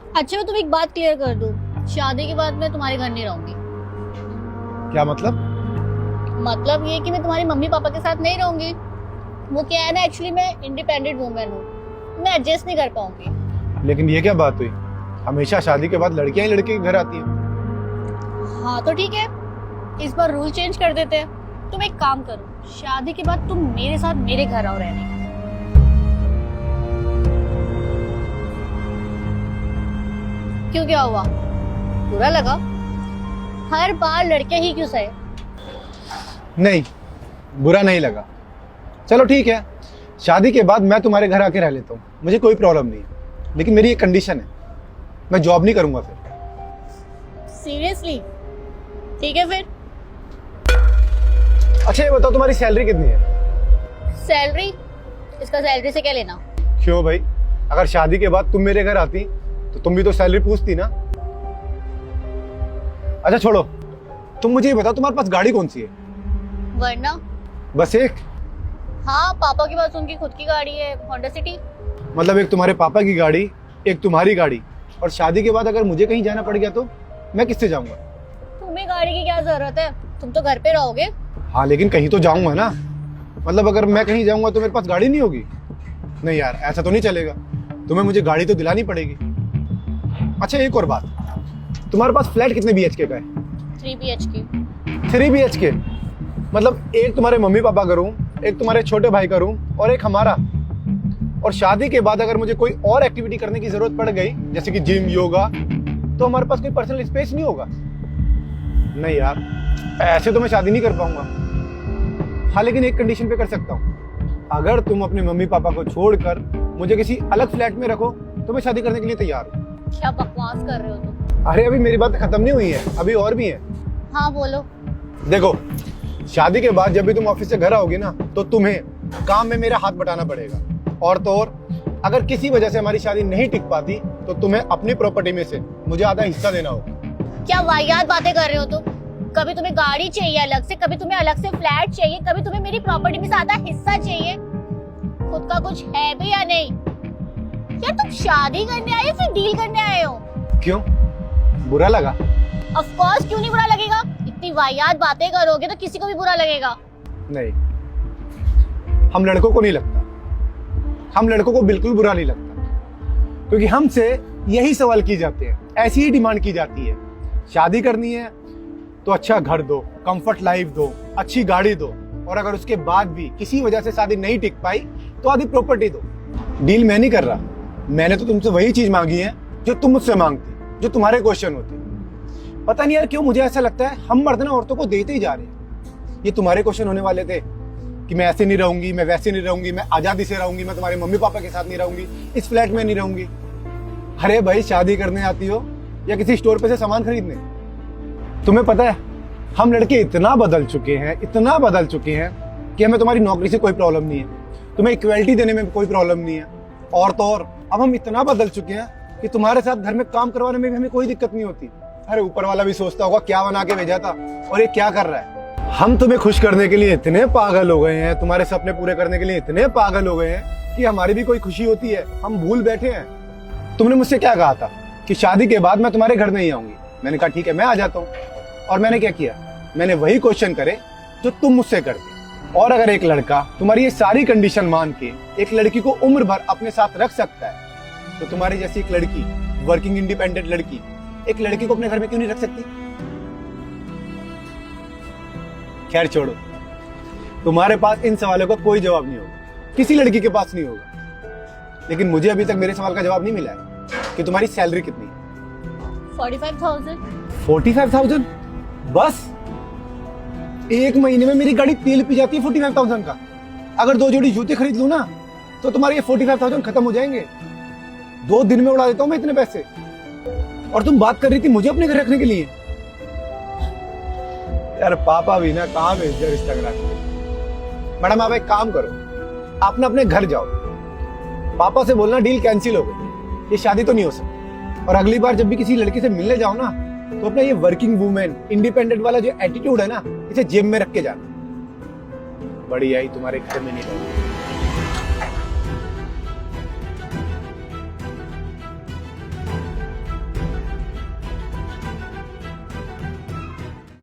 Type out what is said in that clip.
अच्छा मैं तुम्हें एक बात क्लियर कर दूं, शादी के बाद मैं तुम्हारे घर नहीं रहूंगी। क्या मतलब? मतलब ये कि मैं तुम्हारे मम्मी पापा के साथ नहीं रहूंगी। वो क्या है ना, एक्चुअली मैं इंडिपेंडेंट वुमेन हूँ, मैं एडजस्ट नहीं कर पाऊंगी। लेकिन ये क्या बात हुई? हमेशा शादी के बाद लड़कियां ही लड़के के घर आती हैं। हाँ तो ठीक है, इस बार रूल चेंज कर देते हैं। तुम एक काम करो, शादी के बाद तुम मेरे साथ मेरे घर आओ रहने। क्यों, क्या हुआ? बुरा लगा? हर बार लड़के ही क्यों सहे? नहीं, बुरा नहीं लगा। चलो ठीक है, शादी के बाद मैं तुम्हारे घर आके रह लेता हूँ, मुझे कोई प्रॉब्लम नहीं है। लेकिन मेरी एक कंडीशन है, मैं जॉब नहीं करूंगा फिर। सीरियसली? ठीक है फिर। अच्छा ये बताओ, तुम्हारी सैलरी कितनी है? सैलरी? इसका सैलरी से क्या लेना? क्यों भाई, अगर शादी के बाद तुम मेरे घर आती तो तुम भी तो सैलरी पूछती ना। अच्छा छोड़ो, तुम मुझे ये बताओ, तुम्हारे पास गाड़ी कौन सी है? वरना? बस एक? हाँ, पापा के पास उनकी खुद की गाड़ी है, होंडा सिटी। मतलब एक तुम्हारे पापा की गाड़ी, एक तुम्हारी गाड़ी, और शादी के बाद अगर मुझे कहीं जाना पड़ गया तो मैं किससे जाऊंगा? तुम्हें गाड़ी की क्या जरूरत है, तुम तो घर पे रहोगे। हाँ लेकिन कहीं तो जाऊंगा ना। मतलब अगर मैं कहीं जाऊंगा तो मेरे पास गाड़ी नहीं होगी? नहीं यार, ऐसा तो नहीं चलेगा, तुम्हें मुझे गाड़ी तो दिलानी पड़ेगी। अच्छा एक और बात, तुम्हारे पास फ्लैट कितने BHK का है? 3 BHK। 3 BHK? मतलब एक तुम्हारे मम्मी पापा का रूम, एक तुम्हारे छोटे भाई का रूम और एक हमारा। और शादी के बाद अगर मुझे कोई और एक्टिविटी करने की जरूरत पड़ गई, जैसे कि जिम, योगा, तो हमारे पास कोई पर्सनल स्पेस नहीं होगा। नहीं यार, ऐसे तो मैं शादी नहीं कर पाऊंगा। हाँ लेकिन एक कंडीशन पे कर सकता हूँ, अगर तुम अपने मम्मी पापा को छोड़कर मुझे किसी अलग फ्लैट में रखो तो मैं शादी करने के लिए तैयार हूँ। क्या बकवास कर रहे हो तुम? अरे अभी मेरी बात खत्म नहीं हुई है, अभी और भी है। हाँ बोलो। देखो, शादी के बाद जब भी तुम ऑफिस से घर आओगी ना, तो तुम्हें काम में मेरा हाथ बटाना पड़ेगा। और तो और, अगर किसी वजह से हमारी शादी नहीं टिक पाती तो तुम्हें अपनी प्रॉपर्टी में से मुझे आधा हिस्सा देना होगा। क्या वाहियात बातें कर रहे हो तुम? कभी तुम्हें गाड़ी चाहिए अलग से, कभी तुम्हें अलग से फ्लैट चाहिए, कभी तुम्हें मेरी प्रॉपर्टी में से आधा हिस्सा चाहिए। खुद का कुछ है भी या नहीं? क्या तुम शादी करने आए हो फिर डील करने आए हो? क्यों, बुरा लगा? ऑफ कोर्स, क्यों नहीं बुरा लगेगा? इतनी वाहियात बातें करोगे तो किसी को भी बुरा लगेगा। नहीं, हम लड़कों को नहीं लगता, हम लड़कों को बिल्कुल बुरा नहीं लगता, क्योंकि हमसे यही सवाल किए जाते हैं, ऐसी ही डिमांड की जाती है। शादी करनी है तो अच्छा घर दो, कंफर्ट लाइफ दो, अच्छी गाड़ी दो, और अगर उसके बाद भी किसी वजह से शादी नहीं टिक पाई तो आधी प्रॉपर्टी दो। डील मैं नहीं कर रहा, मैंने तो तुमसे वही चीज मांगी है जो तुम मुझसे मांगती, जो तुम्हारे क्वेश्चन होते। पता नहीं यार क्यों मुझे ऐसा लगता है हम मर्द ना औरतों को देते ही जा रहे हैं। ये तुम्हारे क्वेश्चन होने वाले थे कि मैं ऐसे नहीं रहूंगी, मैं वैसे नहीं रहूंगी, मैं आजादी से रहूंगी, मैं तुम्हारे मम्मी पापा के साथ नहीं रहूंगी, इस फ्लैट में नहीं रहूंगी। अरे भाई, शादी करने आती हो या किसी स्टोर पे से सामान खरीदने? तुम्हें पता है हम लड़के इतना बदल चुके हैं, इतना बदल चुके हैं कि हमें तुम्हारी नौकरी से कोई प्रॉब्लम नहीं है, तुम्हें इक्वलिटी देने में कोई प्रॉब्लम नहीं है। और तो और अब हम इतना बदल चुके हैं कि तुम्हारे साथ घर में काम करवाने में भी हमें कोई दिक्कत नहीं होती। अरे ऊपर वाला भी सोचता होगा क्या बना के भेजा था और ये क्या कर रहा है। हम तुम्हें खुश करने के लिए इतने पागल हो गए हैं, तुम्हारे सपने पूरे करने के लिए इतने पागल हो गए हैं कि हमारी भी कोई खुशी होती है हम भूल बैठे हैं। तुमने मुझसे क्या कहा था कि शादी के बाद मैं तुम्हारे घर नहीं आऊंगी? मैंने कहा ठीक है, मैं आ जाता हूँ। और मैंने क्या किया? मैंने वही क्वेश्चन करे जो तुम मुझसे करते। और अगर एक लड़का तुम्हारी ये सारी कंडीशन मान के एक लड़की को उम्र भर अपने साथ रख सकता है, तो तुम्हारी जैसी एक लड़की, वर्किंग इंडिपेंडेंट लड़की, एक लड़की को अपने घर में क्यों नहीं रख सकती? खैर छोड़ो, तुम्हारे पास इन सवालों का कोई जवाब नहीं होगा, किसी लड़की के पास नहीं होगा। लेकिन मुझे अभी तक मेरे सवाल का जवाब नहीं मिला है कि तुम्हारी सैलरी कितनी है? 45,000। 45,000? बस एक महीने में मेरी गाड़ी तेल पी जाती है 45,000 का। अगर 2 जोड़ी जूते खरीद लूं ना तो तुम्हारे ये 45,000 खत्म हो जाएंगे। 2 दिन में उड़ा देता हूं मैं इतने पैसे। और तुम बात कर रही थी मुझे अपने घर रखने के लिए। यार पापा भी ना कहाँ भेज दिया रिश्ता करा के। मैडम आप एक काम करो, आप ना अपने घर जाओ, पापा से बोलना डील कैंसिल हो गई, ये शादी तो नहीं हो सकती। और अगली बार जब भी किसी लड़की से मिलने जाओ ना, तो अपना ये वर्किंग वुमेन इंडिपेंडेंट वाला जो एटीट्यूड है ना, इसे जेब में रख के जाना। बड़ी आई तुम्हारे घर में नहीं रहूंगी।